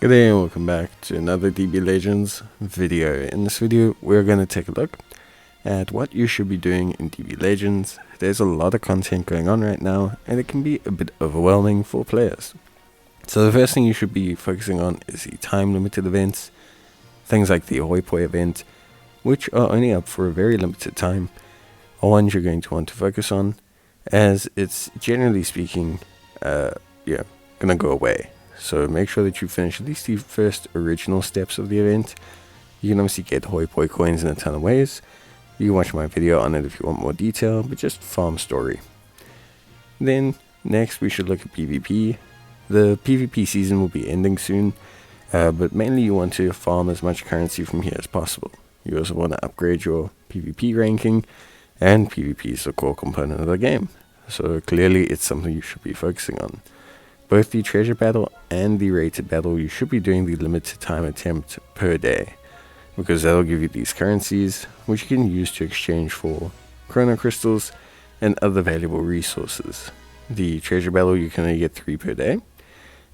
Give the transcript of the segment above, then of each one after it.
Good day and welcome back to another DB Legends video. In this video, we're going to take a look at what you should be doing in DB Legends. There's a lot of content going on right now, and it can be a bit overwhelming for players. So the first thing you should be focusing on is the time-limited events, things like the Hoi Poi event, which are only up for a very limited time, are ones you're going to want to focus on, as it's generally speaking, gonna go away. So make sure that you finish at least the first original steps of the event. You can obviously get Hoi Poi coins in a ton of ways. You can watch my video on it if you want more detail, but just farm story. Then next we should look at PvP. The PvP season will be ending soon, but mainly you want to farm as much currency from here as possible. You also want to upgrade your PvP ranking, and PvP is a core component of the game. So clearly it's something you should be focusing on. Both the treasure battle and the rated battle, you should be doing the limited time attempt per day, because that'll give you these currencies, which you can use to exchange for chrono crystals and other valuable resources. The treasure battle, you can only get 3 per day,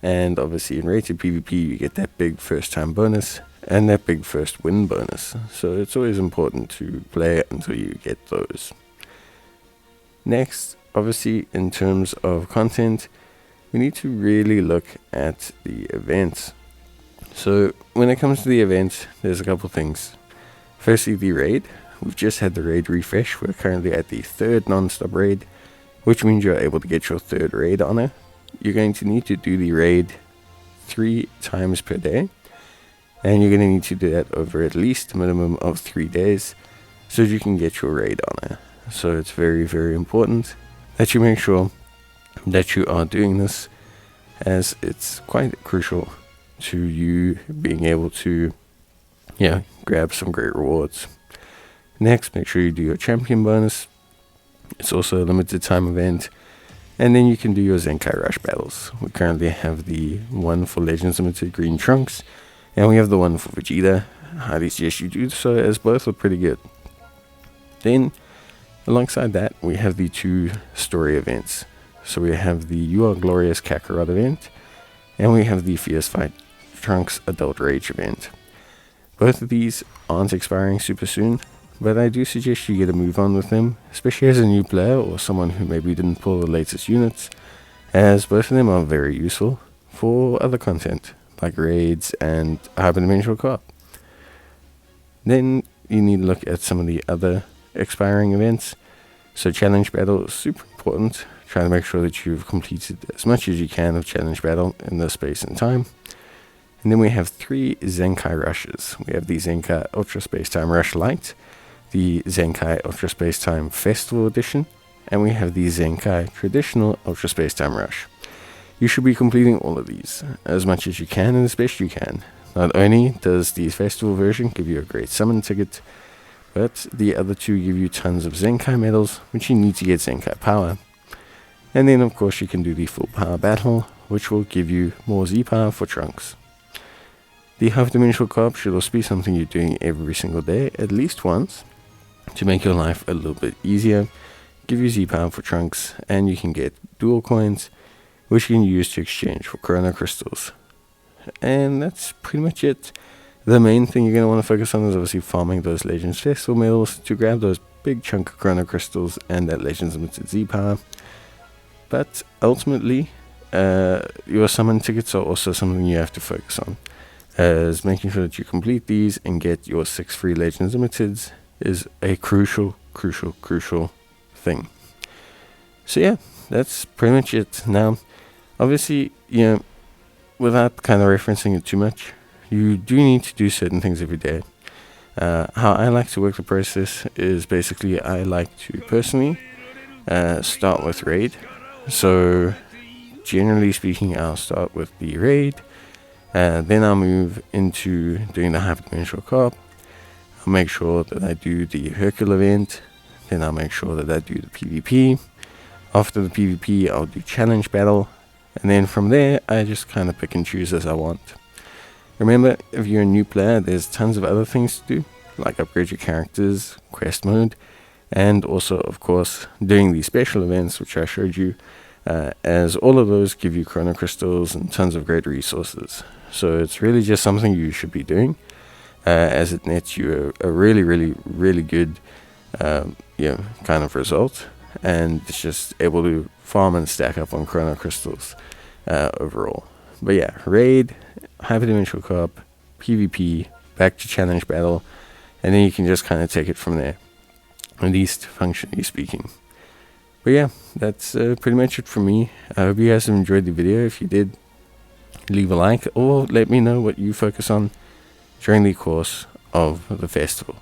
and obviously in rated PvP you get that big first time bonus and that big first win bonus, so it's always important to play until you get those. Next, obviously in terms of content, we need to really look at the events. So when it comes to the events, there's a couple things. Firstly, the raid. We've just had the raid refresh. We're currently at the 3rd non-stop raid, which means you're able to get your 3rd raid honor. You're going to need to do the raid 3 times per day, and you're going to need to do that over at least a minimum of 3 days so that you can get your raid honor. So it's very, very important that you make sure that you are doing this, as it's quite crucial to you being able to grab some great rewards. Next, make sure you do your champion bonus. It's also a limited time event, and then you can do your Zenkai rush battles. We currently have the one for Legends Limited Green Trunks, and we have the one for Vegeta. Highly suggest you do so, as both are pretty good. Then alongside that, we have the 2 story events. So we have the You Are Glorious Kakarot event, and we have the Fierce Fight Trunks Adult Rage event. Both of these aren't expiring super soon, but I do suggest you get a move on with them, especially as a new player or someone who maybe didn't pull the latest units, as both of them are very useful for other content, like raids and hyperdimensional co-op. Then you need to look at some of the other expiring events. So Challenge Battle is super important. Try to make sure that you've completed as much as you can of Challenge Battle in the space and time. And then we have 3 Zenkai Rushes. We have the Zenkai Ultra Space Time Rush Light, the Zenkai Ultra Space Time Festival Edition, and we have the Zenkai Traditional Ultra Space Time Rush. You should be completing all of these as much as you can and as best you can. Not only does the festival version give you a great summon ticket, but the other 2 give you tons of Zenkai medals, which you need to get Zenkai power. And then of course you can do the full power battle, which will give you more Z power for Trunks. The half-dimensional co-op should also be something you're doing every single day, at least once, to make your life a little bit easier, give you Z power for Trunks, and you can get dual coins, which you can use to exchange for chrono crystals. And that's pretty much it. The main thing you're going to want to focus on is obviously farming those Legends Festival medals to grab those big chunk of chrono crystals and that Legends Limited Z power. But ultimately, your summon tickets are also something you have to focus on, as making sure that you complete these and get your 6 free Legends Limiteds is a crucial thing. So yeah, that's pretty much it. Now, obviously, without kind of referencing it too much, you do need to do certain things every day. How I like to work the process is basically I like to personally start with raid. So generally speaking, I'll start with the raid, then I'll move into doing the hyperdimensional co-op. I'll make sure that I do the Hercule event, then I'll make sure that I do the PvP. After the PvP, I'll do challenge battle, and then from there I just kind of pick and choose as I want. Remember, if you're a new player, there's tons of other things to do, like upgrade your characters, quest mode, and also of course doing the special events which I showed you as all of those give you chrono crystals and tons of great resources. So it's really just something you should be doing, as it nets you a really, really, really good kind of result, and it's just able to farm and stack up on chrono crystals overall. But yeah, raid, hyperdimensional co-op, PvP, back to challenge battle, and then you can just kind of take it from there, at least functionally speaking. But yeah, that's pretty much it from me. I hope you guys have enjoyed the video. If you did, leave a like or let me know what you focus on during the course of the festival.